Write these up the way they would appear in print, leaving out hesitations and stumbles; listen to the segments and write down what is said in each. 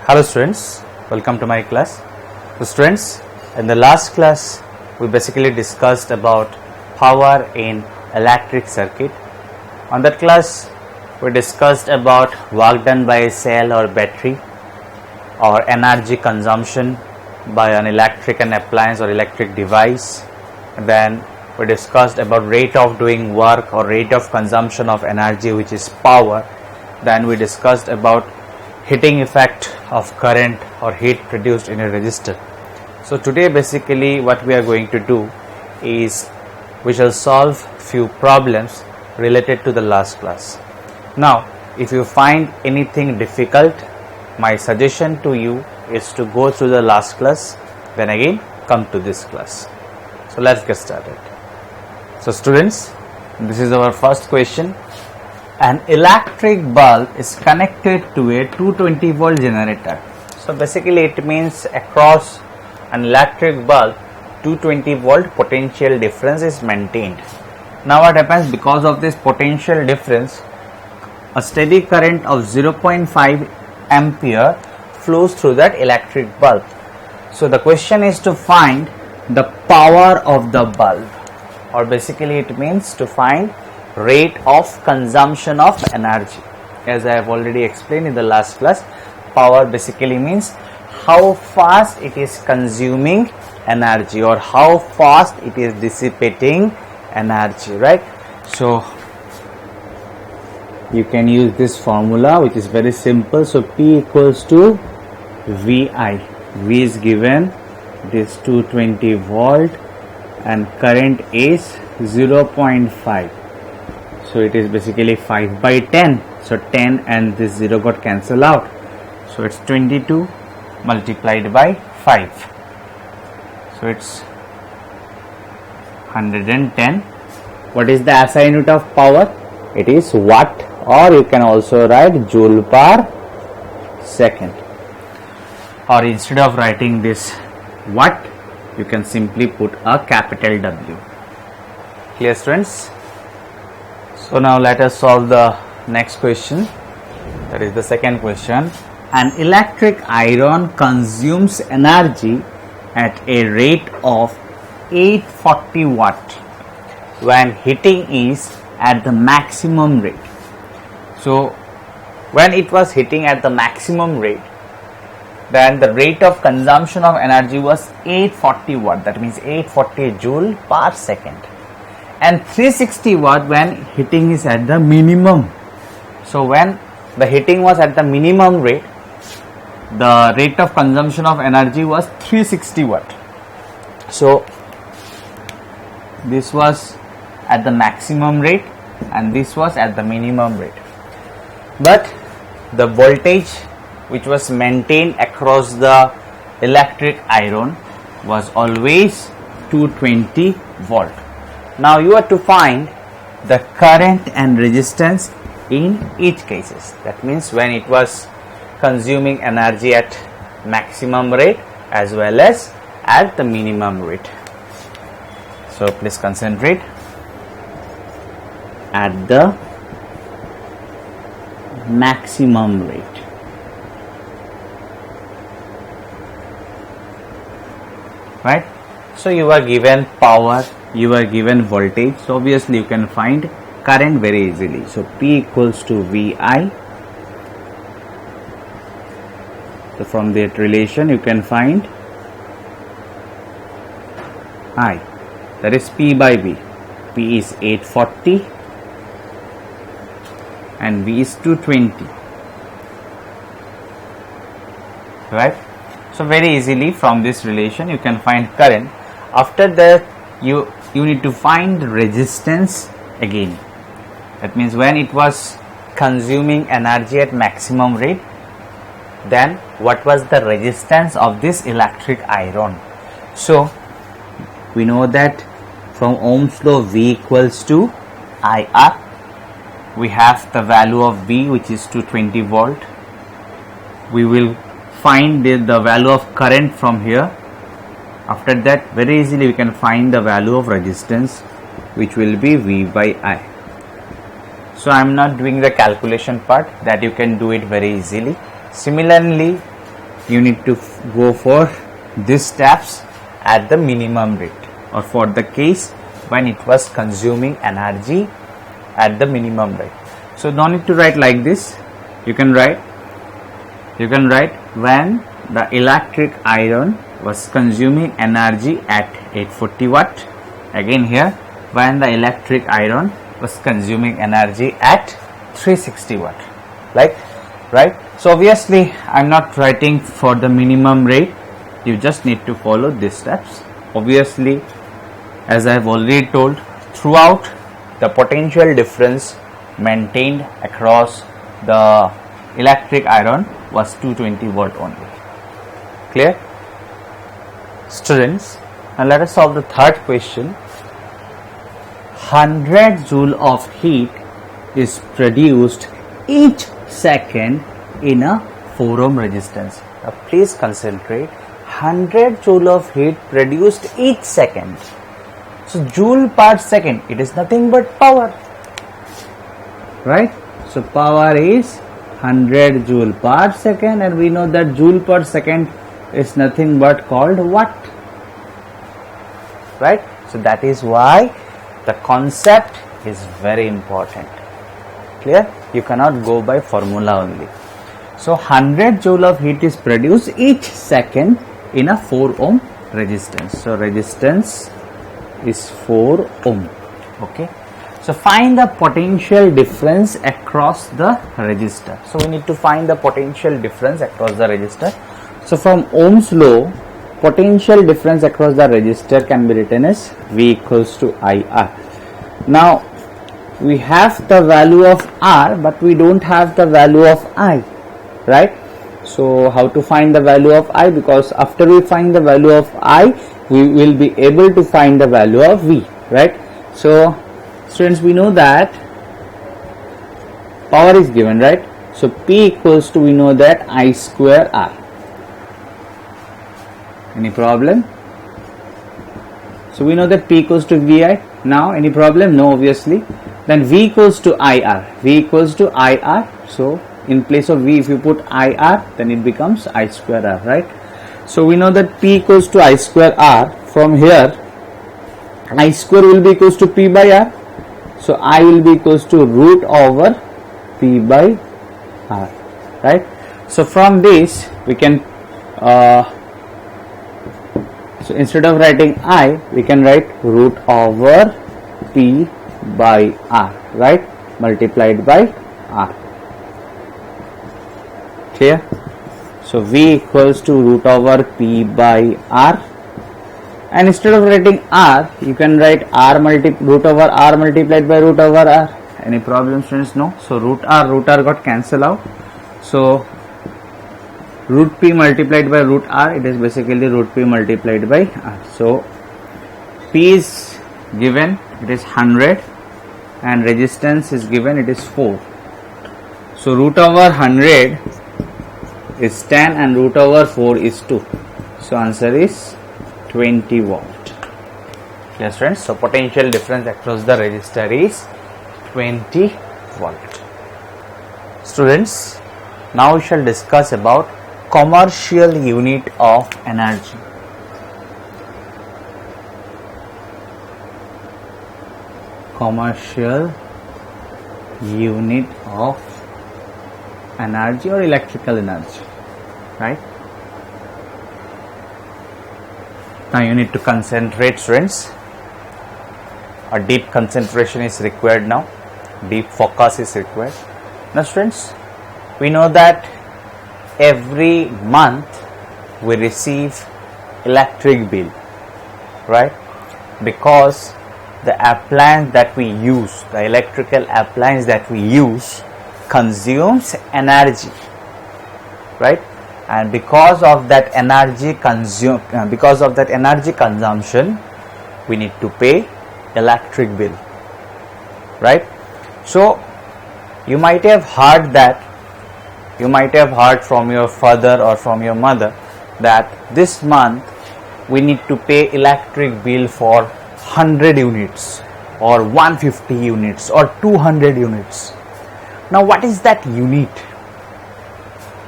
Hello students, welcome to my class. So students, in the last class we basically discussed about power in electric circuit. On that class we discussed about work done by a cell or battery or energy consumption by an electric appliance or electric device. Then we discussed about rate of doing work or rate of consumption of energy, which is power. Then we discussed about heating effect of current or heat produced in a resistor. So today basically what we are going to do is we shall solve few problems related to the last class. Now if you find anything difficult, my suggestion to you is to go through the last class, then again come to this class. So let's get started. So students, this is our first question. An electric bulb is connected to a 220 volt generator. So basically it means across an electric bulb 220 volt potential difference is maintained. Now what happens, because of this potential difference, a steady current of 0.5 ampere flows through that electric bulb. So the question is to find the power of the bulb, or basically it means to find rate of consumption of energy. As I have already explained in the last class, power basically means how fast it is consuming energy or how fast it is dissipating energy, right? So you can use this formula, which is very simple. So P equals to VI. V is given, this 220 volt, and current is 0.5. So it is basically 5 by 10. So 10 and this 0 got cancelled out. So it's 22 multiplied by 5. So it's 110. What is the SI unit of power? It is watt, or you can also write joule per second. Or instead of writing this watt, you can simply put a capital W. Clear students? So now let us solve the next question. That is the second question. An electric iron consumes energy at a rate of 840 watt when heating is at the maximum rate. So when it was heating at the maximum rate, then the rate of consumption of energy was 840 watt, that means 840 joule per second, and 360 watt when heating is at the minimum. So when the heating was at the minimum rate, the rate of consumption of energy was 360 watt. So this was at the maximum rate and this was at the minimum rate, but the voltage which was maintained across the electric iron was always 220 volt. Now you are to find the current and resistance in each cases. That means when it was consuming energy at maximum rate as well as at the minimum rate. So please concentrate. At the maximum rate. Right? So you are given power, you are given voltage, so obviously you can find current very easily. So P equals to VI. So from that relation you can find I, that is P by V. P is 840 and V is 220, right? So very easily from this relation you can find current. After that you need to find resistance again. That means when it was consuming energy at maximum rate, then what was the resistance of this electric iron? So we know that from Ohm's law V equals to IR. We have the value of V, which is 220 volt. We will find the value of current from here. After that very easily we can find the value of resistance, which will be V by I. So I am not doing the calculation part, that you can do it very easily. Similarly, you need to go for these steps at the minimum rate, or for the case when it was consuming energy at the minimum rate. So no need to write like this. You can write when the electric iron was consuming energy at 840 watt. Again here, when the electric iron was consuming energy at 360 watt. Like, right? So obviously I'm not writing for the minimum rate. You just need to follow these steps. Obviously, as I have already told, throughout the potential difference maintained across the electric iron was 220 volt only. Clear? Students, now let us solve the third question. 100 joule of heat is produced each second in a 4 ohm resistance. Now please concentrate. 100 joule of heat produced each second. So joule per second, it is nothing but power, right? So power is 100 joule per second, and we know that joule per second is nothing but called watt, right? So that is why the concept is very important. Clear? You cannot go by formula only. So 100 joule of heat is produced each second in a 4 ohm resistance. So resistance is 4 ohm. Okay. So find the potential difference across the resistor. So we need to find the potential difference across the resistor. So from Ohm's law, potential difference across the resistor can be written as V equals to IR. Now we have the value of R, but we don't have the value of I, right? So how to find the value of I? Because after we find the value of I, we will be able to find the value of V, right? So students, we know that power is given, right? So P equals to, we know that I square R. Any problem? So we know that P equals to VI. Now any problem? No, obviously. Then V equals to IR. V equals to IR. So in place of V, if you put IR, then it becomes I square R, right? So we know that P equals to I square R. From here, I square will be equals to P by R. So I will be equals to root over P by R, right? So from this, we can, so instead of writing I, we can write root over P by R, right? Multiplied by R. Clear? So V equals to root over P by R. And instead of writing R, you can write root over R multiplied by root over R. Any problem, students? No. So root R got cancelled out. So root P multiplied by root R, it is basically root P multiplied by R. So P is given, it is 100, and resistance is given, it is 4. So root over 100 is 10 and root over 4 is 2. So answer is 20 volt. Yes friends, so potential difference across the resistor is 20 volt. Students, now we shall discuss about commercial unit of energy. Commercial unit of energy or electrical energy, right? Now you need to concentrate, students. A deep concentration is required now. Deep focus is required. Now students, we know that every month we receive electric bill, right? Because the appliance that we use, the electrical appliance that we use, consumes energy, right? And because of that energy consumption, we need to pay electric bill, right? So you might have heard from your father or from your mother that this month we need to pay electric bill for 100 units or 150 units or 200 units. Now what is that unit?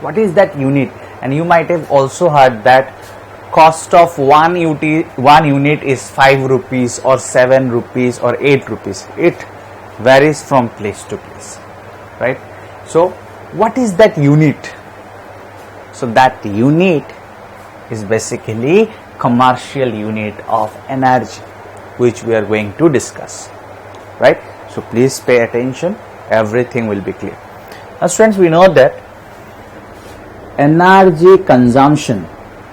What is that unit? And you might have also heard that cost of one unit is 5 rupees or 7 rupees or 8 rupees. It varies from place to place, right? So what is that unit? So that unit is basically commercial unit of energy, which we are going to discuss, right? So please pay attention, everything will be clear. Now students, we know that energy consumption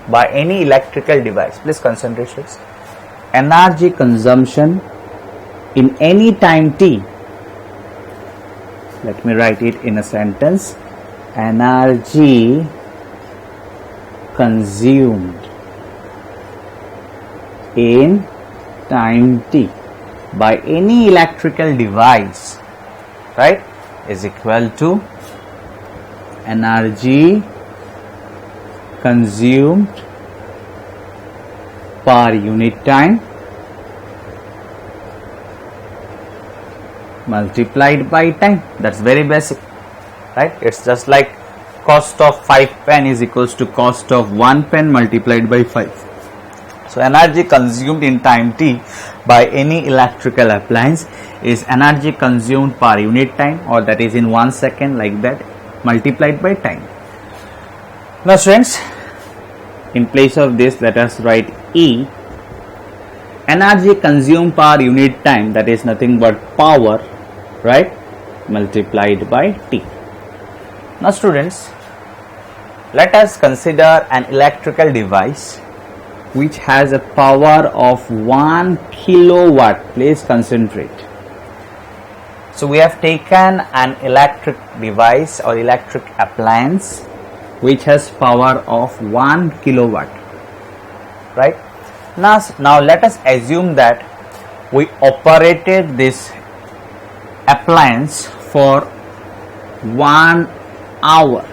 by any electrical device, please concentrate students, energy consumption in any time t, let me write it in a sentence, energy consumed in time t by any electrical device, right, is equal to energy consumed per unit time multiplied by time. That's very basic, right? It's just like cost of 5 pen is equals to cost of 1 pen multiplied by 5. So energy consumed in time t by any electrical appliance is energy consumed per unit time, or that is in 1 second, like that, multiplied by time. Now students, in place of this, let us write E, energy consumed per unit time, that is nothing but power, right, multiplied by T. Now students, let us consider an electrical device which has a power of 1 kilowatt. Please concentrate. So we have taken an electric device or electric appliance which has power of 1 kilowatt, right? Now let us assume that we operated this appliance for 1 hour,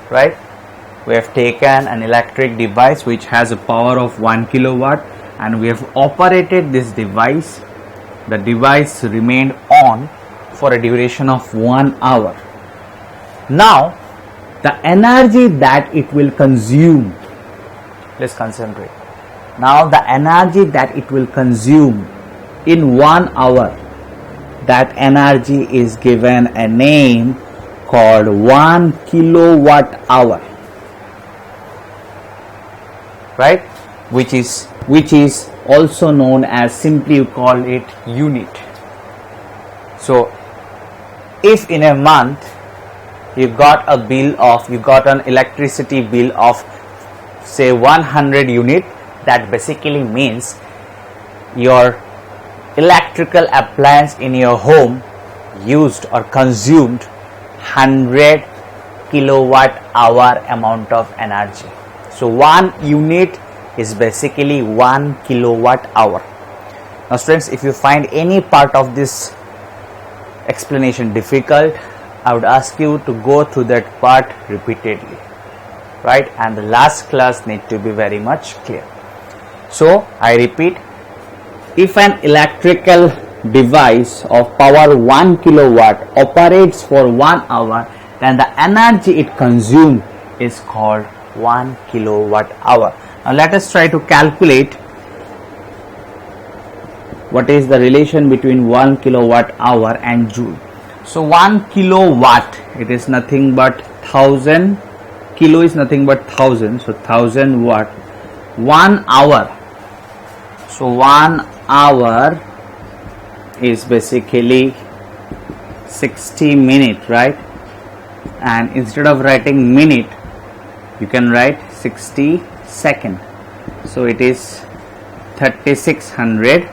right? We have taken an electric device which has a power of 1 kilowatt and we have operated this device. The device remained on for a duration of 1 hour. Now the energy that it will consume, please concentrate. Now the energy that it will consume in 1 hour, that energy is given a name called 1 kilowatt hour, right, which is also known as, simply you call it unit. So if in a month you got an electricity bill of say 100 unit, that basically means your electrical appliance in your home used or consumed 100 kilowatt hour amount of energy. So 1 unit is basically 1 kilowatt hour. Now students, if you find any part of this explanation difficult, I would ask you to go through that part repeatedly, right? And the last class need to be very much clear. So I repeat, if an electrical device of power 1 kilowatt operates for 1 hour, then the energy it consumes is called 1 kilowatt hour. Now let us try to calculate what is the relation between 1 kilowatt hour and joule. So 1 kilowatt, it is nothing but 1000, kilo is nothing but 1000, so 1000 watt. 1 hour, so 1 hour is basically 60 minutes, right? And instead of writing minute, you can write 60 second, so it is 3600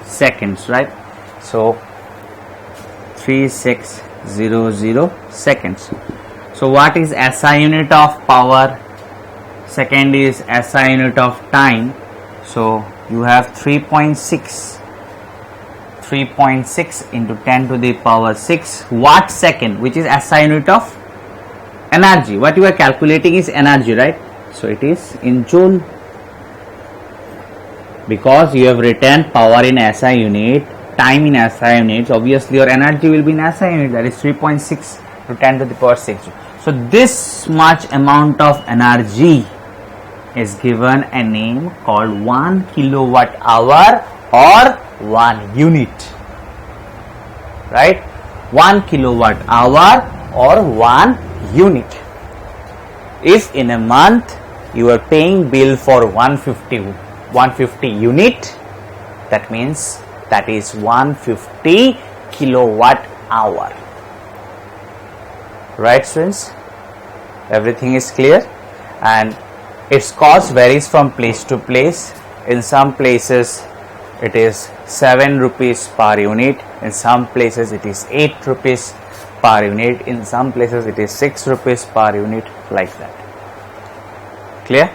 seconds, right? So 3600 seconds. So what is SI unit of power? Second is SI unit of time. So you have 3.6 into 10 to the power 6 watt second, which is SI unit of energy. What you are calculating is energy, right? So it is in joule, because you have written power in SI unit, time in SI units. Obviously your energy will be in SI unit, that is 3.6 to 10 to the power 6. So this much amount of energy is given a name called 1 kilowatt hour or 1 unit, right? 1 kilowatt hour or 1 unit. If in a month you are paying bill for 150 unit, that means that is 150 kilowatt hour. Right, students? Everything is clear, and its cost varies from place to place. In some places it is 7 rupees per unit, in some places it is 8 rupees per unit, in some places it is 6 rupees per unit, like that. Clear?